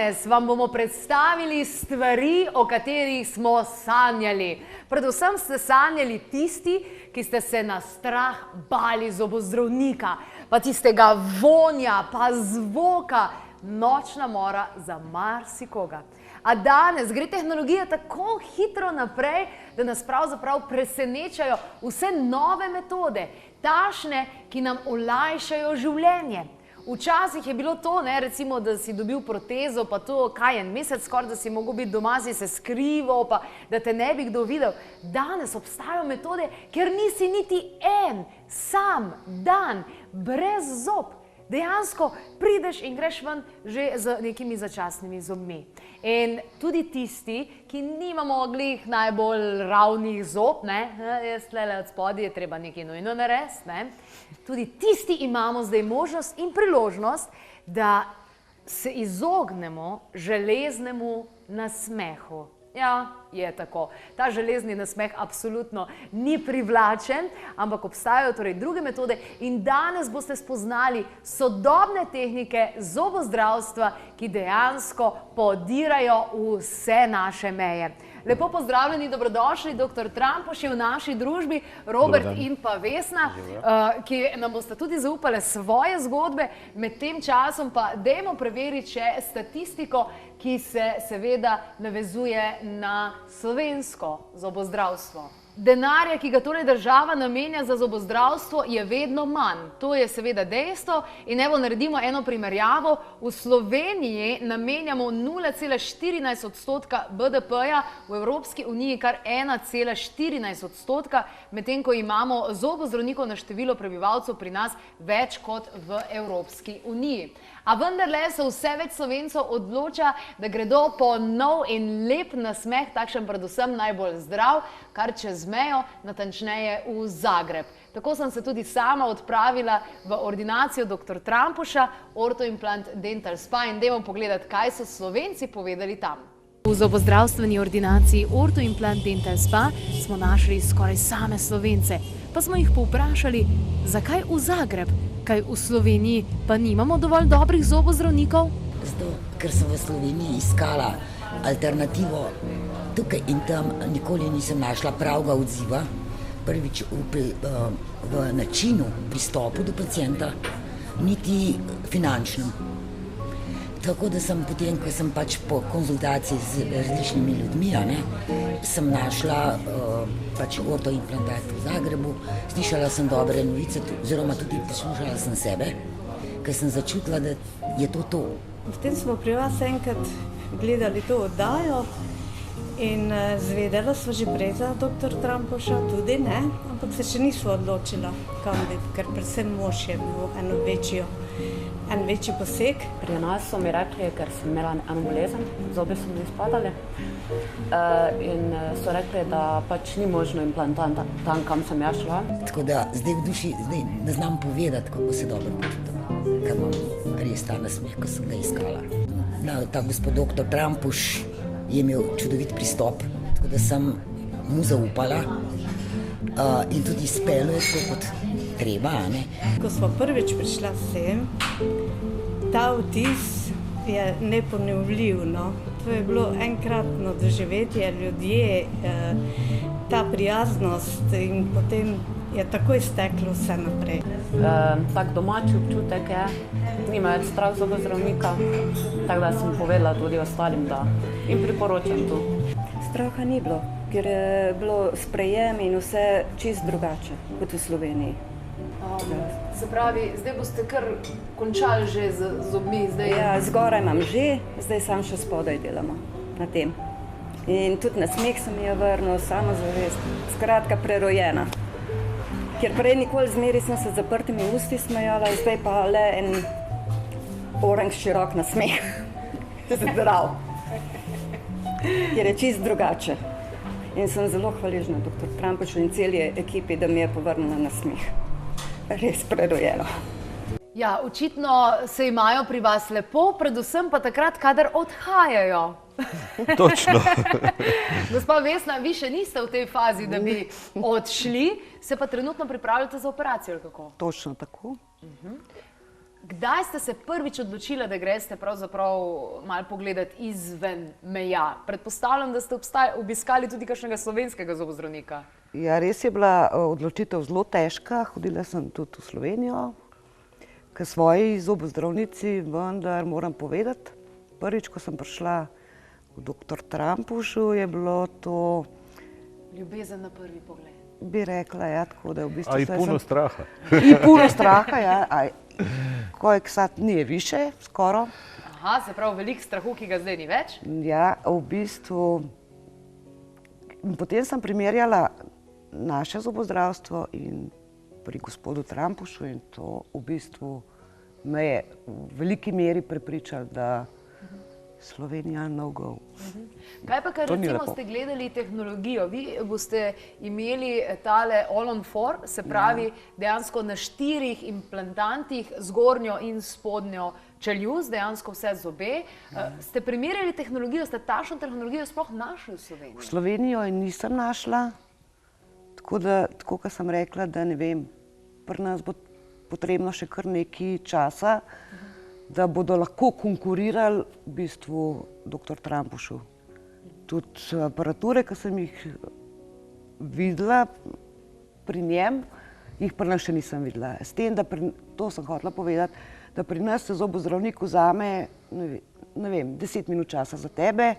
Danes vam bomo predstavili stvari, o katerih smo sanjali. Predvsem ste sanjali tisti, ki ste se na strah bali zobozdravnika, pa tistega vonja, pa zvoka, nočna mora za marsikoga. A danes gre tehnologija tako hitro naprej, da nas pravzaprav presenečajo vse nove metode, takšne, ki nam olajšajo življenje. Včasih je bilo to, recimo, da si dobil protezo, pa to, kaj en mesec skoraj, da si mogel biti doma, si se skrival, pa da te ne bi kdo videl. Danes obstajajo metode, ker nisi niti en sam dan brez zob. Dejansko prideš in greš ven že z nekimi začasnimi zobmi. In tudi tisti, ki nimamo glih najbolj ravnih zob, jaz tlele od spodaj je treba nekaj nujno narediti, tudi tisti imamo zdaj možnost in priložnost, da se izognemo železnemu nasmehu. Ja, je tako. Ta železni nasmeh absolutno ni privlačen, ampak obstajajo torej druge metode in danes boste spoznali sodobne tehnike zobozdravstva, ki dejansko podirajo vse naše meje. Lepo pozdravljeni, dobrodošli, dr. Trampuš je v naši družbi, Robert in pa Vesna, ki nam boste tudi zaupali svoje zgodbe. Med tem časom pa dajmo preveriti še statistiko, ki se seveda navezuje na slovensko zobozdravstvo. Denarja, ki ga torej država namenja za zobozdravstvo, je vedno manj. To je seveda dejstvo in evo naredimo eno primerjavo. V Sloveniji namenjamo 0,14% BDP-ja, v Evropski uniji kar 1,14%, medtem ko imamo zobozdravnikov na število prebivalcev pri nas več kot v Evropski uniji. A vendarle se vse več Slovencev odloča, da gredo po nov in lep nasmeh, takšen predvsem najbolj zdrav, kar čez mejo, natančneje v Zagreb. Tako sem se tudi sama odpravila v ordinacijo dr. Trampuša, Orthoimplant Dental Spa, in dajmo pogledati, kaj so Slovenci povedali tam. V zobozdravstveni ordinaciji Orthoimplant Dental Spa smo našli skoraj same Slovence, pa smo jih povprašali, zakaj v Zagreb, kaj v Sloveniji pa nimamo dovolj dobrih zobozdravnikov? Zato, ker sem v Sloveniji iskala alternativo tukaj in tam, nikoli nisem našla pravega odziva, prvič v načinu pristopu do pacienta, niti finančnem. Tako da sem potem, ko sem pač po konzultaciji z različnimi ljudmi, sem našla pač ortoimplantat v Zagrebu, slišala sem dobre novice, oziroma tudi poslušala sem sebe, ker sem začutila, da je to to. Potem smo pri vas enkrat gledali to oddajo in zvedela sva že prej za dr. Trampuša tudi, ampak se še nisva odločila, kam bi, ker predvsem mož je bil en večji poseg. Pri nas so mi rekli, ker sem imela eno bolezen, zobe so mi izpadali in so rekli, da pač ni možno implantat tam, kam sem ja šla. Tako da zdaj v duši ne znam povedati, kako se dobro počutim, ker imam res ta nasmeh, ko sem ga iskala. Ta gospod dr. Trampuš je imel čudovit pristop, tako da sem mu zaupala in tudi speljal tako kot treba. Ko smo prvič prišla sem, ta vtis je neponovljiv. To je bilo enkratno doživetje, ljudje, ta prijaznost in potem je takoj steklo vse naprej. Tak domači občutek je, nima več strah zobozdravnika, tako da sem povedala tudi ostalim, da jim priporočam to. Straha ni bilo, ker je bilo sprejem in vse čist drugače kot v Sloveniji. Se pravi, zdaj boste kar končali že z zobmi? Ja, zgoraj imam že, zdaj sam še spodaj delamo na tem. In tudi nasmeh se mi je vrnil, samozavest, skratka prerojena. Ker prej nikoli zmeri sem se z zaprtimi usti smejala, zdaj pa le en oranž širok nasmeh. Zdrav. Ker je čist drugače. In sem zelo hvaležna dr. Trampušu in celi ekipi, da mi je povrnila nasmeh. Res prerojeno. Ja, očitno se imajo pri vas lepo, predvsem pa takrat, kadar odhajajo. Točno. Gospa Vesna, vi še niste v tej fazi, da bi odšli, se pa trenutno pripravljate za operacijo, ali kako? Točno tako. Kdaj ste se prvič odločili, da greste pravzaprav malo pogledati izven meja? Predpostavljam, da ste obiskali tudi kakšnega slovenskega zobozdravnika. Ja, res je bila odločitev zelo težka. Hodila sem tudi v Slovenijo k svoji zobozdravnici, vendar moram povedati, prvič, ko sem prišla v dr. Trampušu, je bilo to... Ljubezen na prvi pogled. Bi rekla, ja, tako da je v bistvu... A i puno straha. I puno straha, ja. Kojeg sad nije više, skoro. Aha, se pravi velik strahu, ki ga zdaj ni več? Ja, v bistvu... Potem sem primerjala naše zobozdravstvo in pri gospodu Trampušu in to v bistvu me je v veliki meri prepričalo, da Slovenija no go. Kaj pa, ker recimo ste gledali tehnologijo, vi boste imeli tale all-on-4, se pravi dejansko na 4 implantantih zgornjo in spodnjo čeljust, dejansko vse zobe. Ste primerjali tehnologijo, ste takšno tehnologijo sploh našli v Sloveniji? V Slovenijo je nisem našla, tako da, tako kot sem rekla, da ne vem, pri nas bo potrebno še kar nekaj časa, da bodo lahko konkurirali v bistvu dr. Trampušu. Tudi aparature, ki sem jih videla pri njem, jih pri nas še nisem videla. S tem, da to sem hotela povedati, da pri nas se zobozdravnik vzame, ne vem, 10 minut časa za tebe,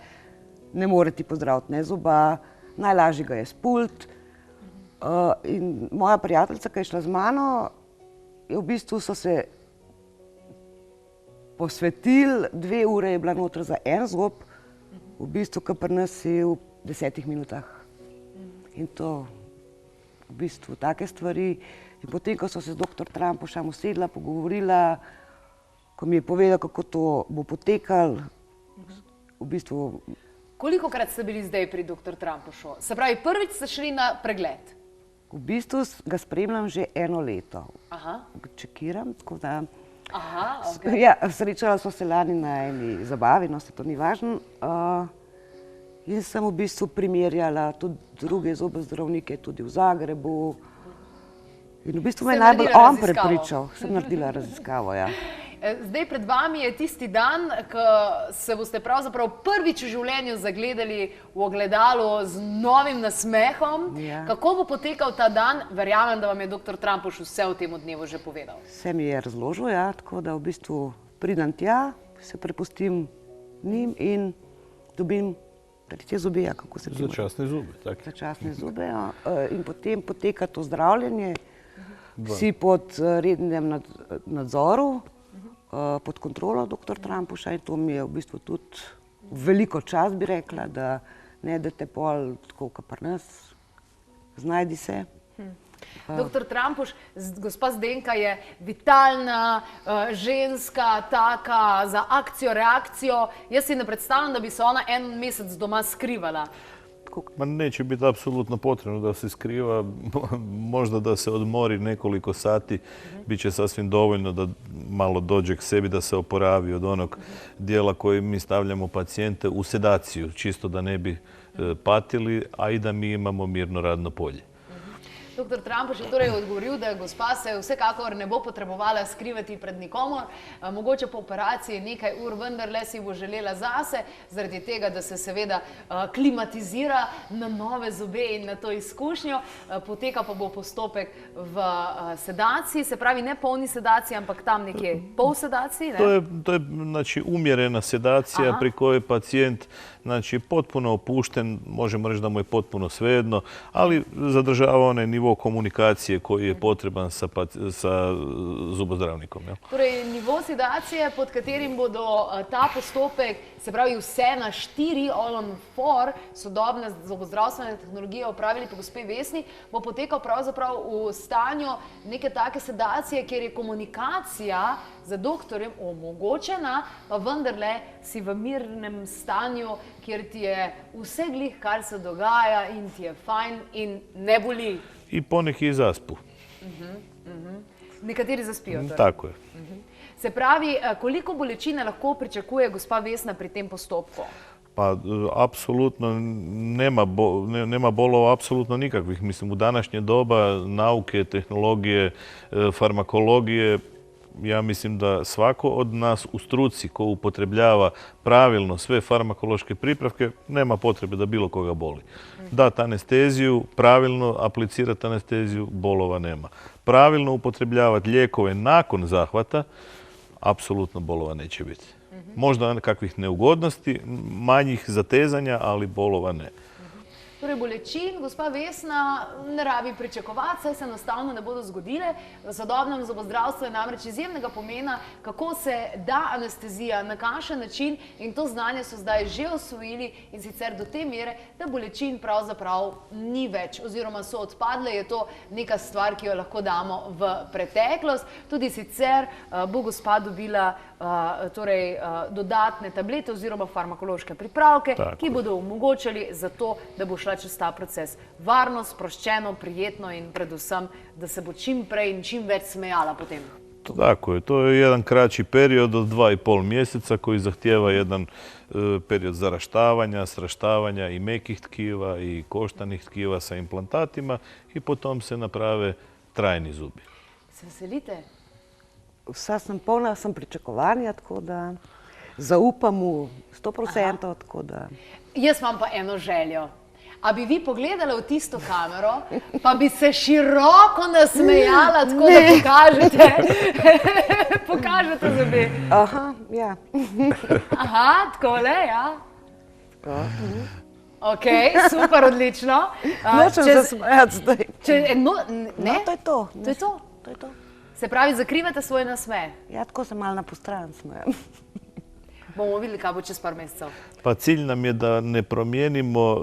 ne more ti pozdraviti ne zoba, najlažje ga je spult. In moja prijateljica, ki je šla z mano, v bistvu so se posvetili, 2 ure je bila noter za en zob, v bistvu, ki pri nas je v 10 minutah. In to v bistvu take stvari. In potem, ko so se z dr. Trampušem usedla, pogovorila, ko mi je povedal, kako to bo potekalo, v bistvu... Kolikokrat ste bili zdaj pri dr. Trampušu? Se pravi, prvič ste šli na pregled? V bistvu ga spremljam že 1 leto. Aha. Čekiram, tako da... Aha, okej. Ja, srečala smo se lani na eni zabavi, no se to ni važno. In sem v bistvu primerjala tudi druge zobozdravnike, tudi v Zagrebu. In v bistvu me je najbolj on prepričal. Sem naredila raziskavo, ja. Zdaj pred vami je tisti dan, ko se boste pravzaprav prvič v življenju zagledali v ogledalo z novim nasmehom. Ja. Kako bo potekal ta dan? Verjamem, da vam je dr. Trampuš vse v tem dnevu že povedal. Vse mi je razložil, ja, tako da v bistvu pridem tja, se prepustim njim in dobim tretje zobe, ja, kako se bi Začasne zube, tak. Začasne zobe, ja. In potem poteka to zdravljenje, si pod rednem nadzoru, pod kontrolo dr. Trampuša in to mi je v bistvu tudi veliko čas, bi rekla, da ne date pol tako, kot pri nas, znajdi se. Dr. Trampuš, gospa Zdenka je vitalna, ženska, taka za akcijo, reakcijo. Jaz si ne predstavljam, da bi se ona 1 mesec doma skrivala. Ma neće biti apsolutno potrebno da se skriva, možda da se odmori nekoliko sati, bit će sasvim dovoljno da malo dođe k sebi, da se oporavi od onog dijela koji mi stavljamo pacijente u sedaciju, čisto da ne bi patili, a i da mi imamo mirno radno polje. Dr. Trampuš je torej odgovoril, da gospa se vsekakor ne bo potrebovala skrivati pred nikomor, mogoče po operaciji nekaj ur, vendarle si bo želela zase, zaradi tega, da se seveda klimatizira na nove zobe in na to izkušnjo. Poteka pa bo postopek v sedaciji, se pravi ne polni sedaciji, ampak tam nekje pol sedaciji. To je znači, umjerena sedacija pri kojoj pacijent znači, potpuno opušten, možemo reći da mu je potpuno svejedno, ali zadržava onaj nivo komunikacije koji je potreban sa zubozdravnikom. Torej, nivo sedacije, pod katerim bodo ta postopek, se pravi vse na 4 all-on-4 sodobne zobozdravstvene tehnologije opravili po gospe Vesni, bo potekal pravzaprav v stanju neke take sedacije, kjer je komunikacija za doktorjem omogočena, pa vendarle si v mirnem stanju, kjer ti je vse glih, kar se dogaja in ti je fajn in ne boli. I poneki zaspu. Nekateri zaspijo. Torej. Tako je. Se pravi, koliko bolečine lahko pričakuje gospa Vesna pri tem postopku? Pa apsolutno nema bolova apsolutno nikakvih. Mislim, u današnje doba nauke, tehnologije, farmakologije, ja mislim da svako od nas u struci ko upotrebljava pravilno sve farmakološke pripravke, nema potrebe da bilo koga boli. Dati anesteziju, pravilno aplicirati anesteziju, bolova nema. Pravilno upotrebljavati lijekove nakon zahvata, apsolutno bolova neće biti. Možda kakvih neugodnosti, manjih zatezanja, ali bolova ne. Torej, bolečin, gospa Vesna, ne rabi pričakovati, saj se enostavno ne bodo zgodile. V sodobnem zobozdravstvu je namreč izjemnega pomena, kako se da anestezija, na kakšen način, in to znanje so zdaj že osvojili, in sicer do te mere, da bolečin pravzaprav ni več, oziroma so odpadle, je to neka stvar, ki jo lahko damo v preteklost. Tudi sicer bo gospa dobila dodatne tablete oziroma farmakološke pripravke, ki bodo omogočali za to, da bo šla čez ta proces varno, sproščeno, prijetno in predvsem, da se bo čim prej in čim več smejala potem. Tako je, to je jedan kraći period od 2,5 mjeseca koji zahtijeva jedan period zaraštavanja, sraštavanja i mekih tkiva i koštanih tkiva sa implantatima i potom se naprave trajni zubi. Se veselite? Vsa sem polna, sem pričakovanja, tako da zaupam v 100%, tako da... Jaz imam pa eno željo. A bi vi pogledala v tisto kamero, pa bi se široko nasmejala, tako da pokažete zobe. Aha, ja. Aha, takole, ja. Ok, super, odlično. Nočem se smejati zdaj. Ne? To je to. To je to? To je to. Se pravi, zakrivate svoj nasmeh. Ja, tako se malo na postran smejem. Bomo videli, kaj bo čez par mesecev. Pa cilj nam je da ne promijenimo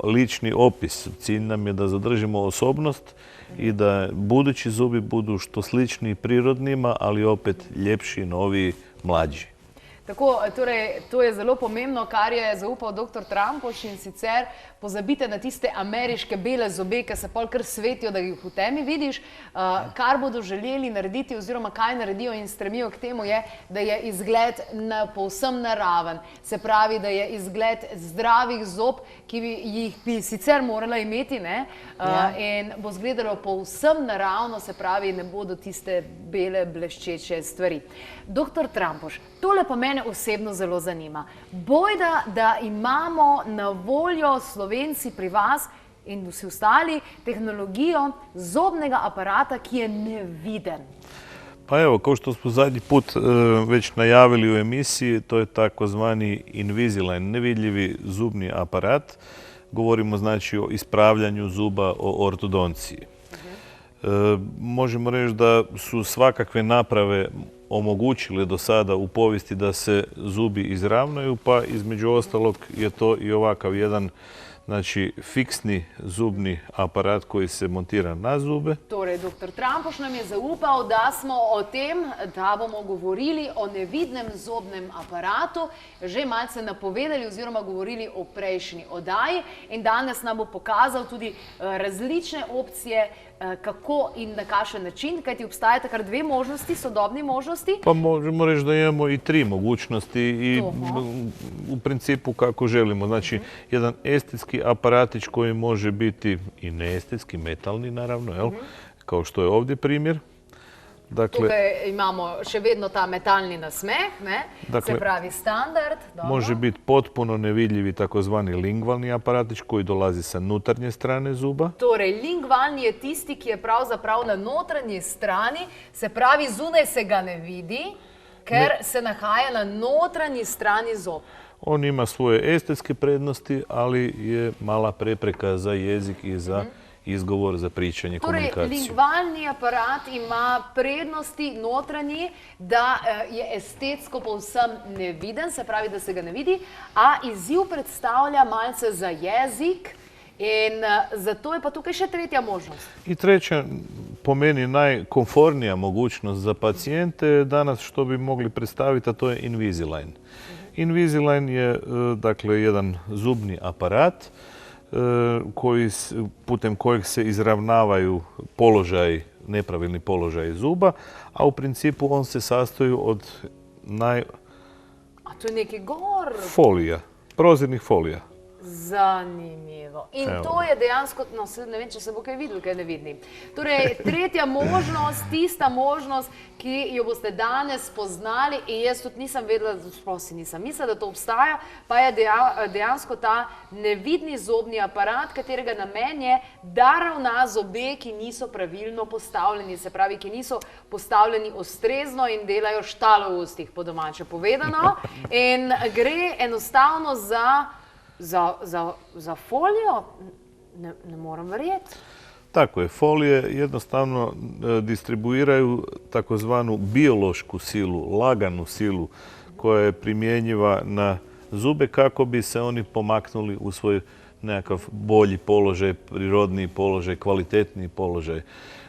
lični opis. Cilj nam je da zadržimo osobnost i da budući zubi budu što slični prirodnima, ali opet ljepši, noviji, mlađi. Tako, torej, to je zelo pomembno, kar je zaupal dr. Trampoš, in sicer pozabite na tiste ameriške bele zobe, ki se pol kar svetijo, da jih v temi vidiš. Kar bodo želeli narediti oziroma kaj naredijo in stremijo k temu je, da je izgled povsem naraven. Se pravi, da je izgled zdravih zob, ki jih bi sicer morala imeti, ne? In bo izgledalo povsem naravno, se pravi, ne bodo tiste bele bleščeče stvari. Dr. Trampoš, tole pa mene osebno zelo zanima. Bojda, da imamo na voljo Slovenci pri vas in vsi ostali tehnologijo zobnega aparata, ki je neviden. Pa evo, kao što smo zadnji put već najavili u emisiji, to je takozvani Invisalign, nevidljivi zubni aparat. Govorimo znači o ispravljanju zuba, o ortodonciji. Možemo reći da su svakakve naprave omogućile do sada u povijesti da se zubi izravnaju, pa između ostalog je to i ovakav jedan fiksni zubni aparat koji se montira na zube. Torej, dr. Trampoš nam je zaupal, da smo o tem, da bomo govorili o nevidnem zobnem aparatu, že malce napovedali oziroma govorili o prejšnji oddaji, in danes nam bo pokazal tudi različne opcije, kako in na kakšen način, kajti obstajata kar dve možnosti, sodobni možnosti. Pa možemo reći da imamo i tri mogućnosti i u principu kako želimo. Znači, jedan estetski aparatić koji može biti i neestetski, metalni naravno, kao što je ovdje primjer. Tukaj imamo še vedno ta metalni nasmeh, se pravi standard. Može biti potpuno nevidljivi takozvani lingvalni aparatić koji dolazi sa nutarnje strane zuba. Torej, lingvalni je tisti, ki je pravzaprav na notranji strani, se pravi, zunaj se ga ne vidi, ker se nahaja na notranji strani zob. On ima svoje estetske prednosti, ali je mala prepreka za jezik i za izgovor, za pričanje, komunikaciju. Torej, lingvalni aparat ima prednosti notranji, da je estetsko povsem neviden, se pravi, da se ga ne vidi, a izziv predstavlja malce za jezik in zato je pa tukaj še tretja možnost. I treća, po meni najkomfornija mogućnost za pacijente je danas što bi mogli predstaviti, a to je Invisalign. Invisalign je dakle jedan zubni aparat putem kojeg se izravnavaju nepravilni položaj zuba, a u principu on se sastoji od A to je neki gor? folija, prozirnih folija. Zanimivo. In to je dejansko, no, ne vem, če se bo kaj videl, kaj ne vidim. Torej, tretja možnost, tista možnost, ki jo boste danes spoznali, in jaz tudi nisem vedela, sploh si nisem mislila, da to obstaja, pa je dejansko ta nevidni zobni aparat, katerega namen je, da ravna zobe, ki niso pravilno postavljeni, se pravi, ki niso postavljeni ustrezno in delajo štalo v ustih, po domače povedano. In gre enostavno za folijo, ne moram verjeti. Tako je, folije jednostavno distribuiraju takozvanu biološku silu, laganu silu koja je primjenjiva na zube kako bi se oni pomaknuli u svoj nekakav bolji položaj, prirodniji položaj, kvalitetniji položaj.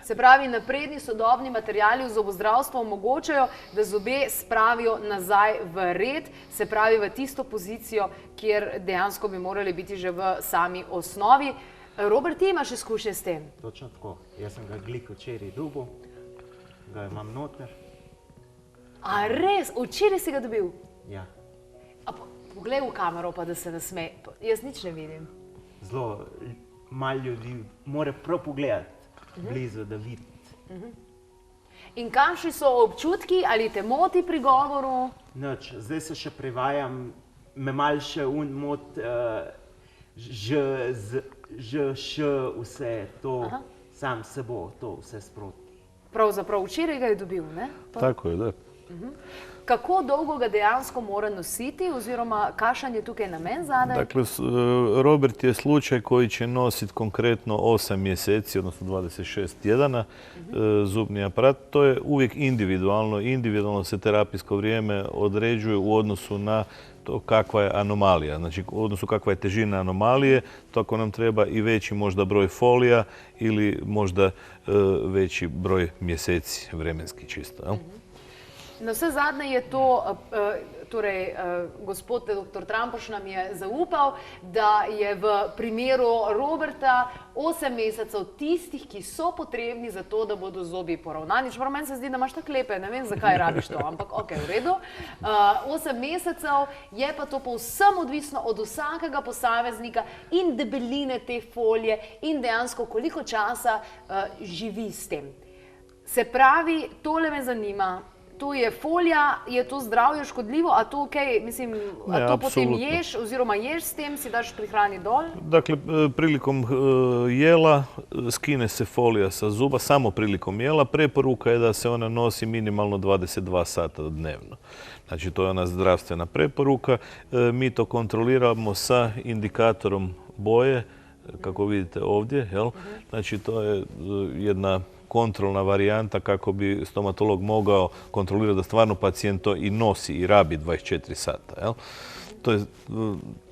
Se pravi, napredni sodobni materijali v zobozdravstvu omogočajo, da zobe spravijo nazaj v red, se pravi v tisto pozicijo, kjer dejansko bi morali biti že v sami osnovi. Robert, ti imaš izkušnje s tem? Točno tako. Jaz sem ga glik včeraj dobil, ga imam noter. A res? Včeraj si ga dobil? Ja. Poglej v kamero pa, da se nasme. Jaz nič ne vidim. Zelo malo ljudi mora prav pogledati blizu, da vidi. In kakšni so občutki, ali te moti pri govoru? Nič, zdaj se še prevajam, me malo še moti, vse to, sam se bo, to vse sproti. Pravzaprav včeraj ga je dobil, ne? Tako je, da. Kako dolgo ga dejansko mora nositi, oziroma kakšen je tukaj namen zadaj? Dakle, Robert je slučaj koji će nositi konkretno 8 mjeseci, odnosno 26 tjedana, zubni aparat. To je uvijek individualno. Individualno se terapijsko vrijeme određuje u odnosu na to kakva je anomalija, znači u odnosu kakva je težina anomalije, to ako nam treba i veći možda broj folija ili možda veći broj mjeseci vremenski čisto. Na vse zadnje je to, torej gospod dr. Trampoš nam je zaupal, da je v primeru Roberta 8 mesecev tistih, ki so potrebni za to, da bodo zobi poravnani. Čeprav meni se zdi, da imaš tako lepe, ne vem, zakaj rabiš to, ampak ok, v redu. 8 mesecev je pa to povsem odvisno od vsakega posameznika in debeline te folije in dejansko koliko časa živi s tem. Se pravi, tole me zanima. To je folija, je to zdravje škodljivo, a to ok, mislim, a to potem ješ, oziroma ješ s tem, si daš pri hrani dol? Dakle, prilikom jela skine se folija sa zuba, samo prilikom jela. Preporuka je da se ona nosi minimalno 22 sata dnevno. Znači, to je ona zdravstvena preporuka. Mi to kontroliramo sa indikatorom boje, kako vidite ovdje, jel? Znači, to je jedna kontrolna varijanta kako bi stomatolog mogao kontrolirati da stvarno pacijent to i nosi i rabi 24 sata. Jel? To je,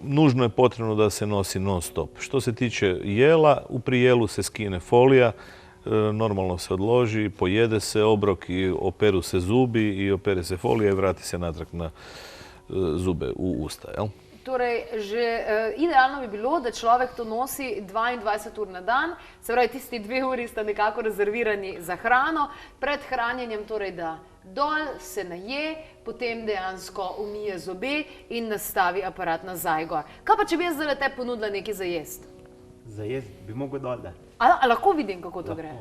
nužno je potrebno da se nosi non stop. Što se tiče jela, u prijelu se skine folija, normalno se odloži, pojede se obrok i operu se zubi i opere se folija i vrati se natrag na zube u usta. Jel? Torej, že idealno bi bilo, da človek to nosi 22 ur na dan, se pravi, tisti 2 uri sta nekako rezervirani za hrano, pred hranjenjem torej, da dol se naje, potem dejansko umije zobe in nastavi aparat nazaj gor. Kaj pa, če bi jaz zdaj te ponudila nekaj za jest? Za jest bi mogel dol dati. A lahko vidim, kako to gre?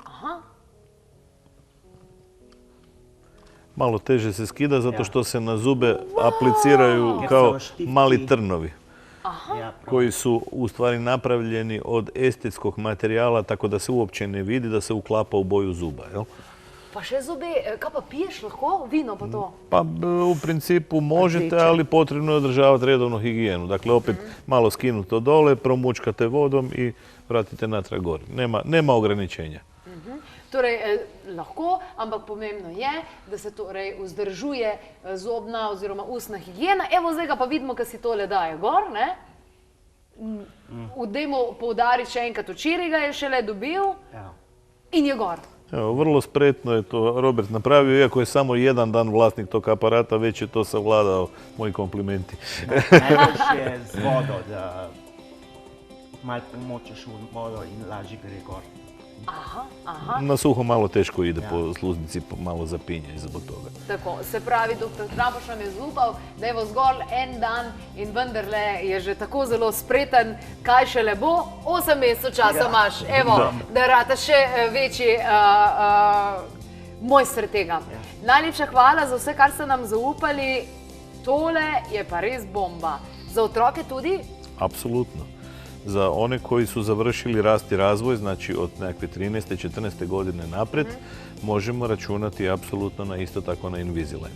Aha. Malo teže se skida zato što se na zube apliciraju kao mali trnovi koji su u stvari napravljeni od estetskog materijala tako da se uopće ne vidi da se uklapa u boju zuba. Jel? Pa še zobe, kaj pa piješ lahko? Vino pa to? Pa u principu možete, ali potrebno je održavati redovnu higijenu. Dakle, opet malo skinuti to dole, promučkate vodom i vratite natrag gore. Nema ograničenja. Torej, lahko, ampak pomembno je, da se torej vzdržuje zobna oziroma ustna higijena. Evo, zdaj ga pa vidimo, kad si tole daje gor, ne? Dajmo poudariti še enkrat, včeraj ga je šele dobil in je gor. Evo, vrlo spretno je to Robert napravio, iako je samo jedan dan vlasnik tog aparata, već je to savladao, moji komplimenti. Najboljše je z vodo, da malo pomočeš v vodo in lažje gre gor. Na suho malo teško ide po sluznici, malo zapinja i zbog toga. Tako, se pravi, dr. Trampoš nam je zaupal, da je zgolj en dan in vendarle je že tako zelo spreten, kaj šele bo, 8 mesecev časa imaš, evo, da rata še večji mojster tega. Najlepša hvala za vse, kar ste nam zaupali, tole je pa res bomba. Za otroke tudi? Apsolutno. Za one koji su završili rast i razvoj, znači od nekakve 13. 14. godine napred, možemo računati apsolutno na isto tako na Invisalign.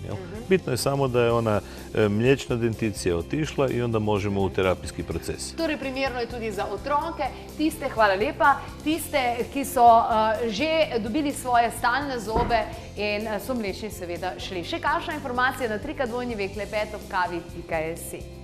Bitno je samo da je ona mliječna denticija otišla i onda možemo u terapijski proces. Torej, primerno je tudi za otroke, tiste, hvala lepa, tiste, ki so že dobili svoje stalne zobe in so mlečni seveda šli. Še kakšna informacija na www.klepetobkavi.si.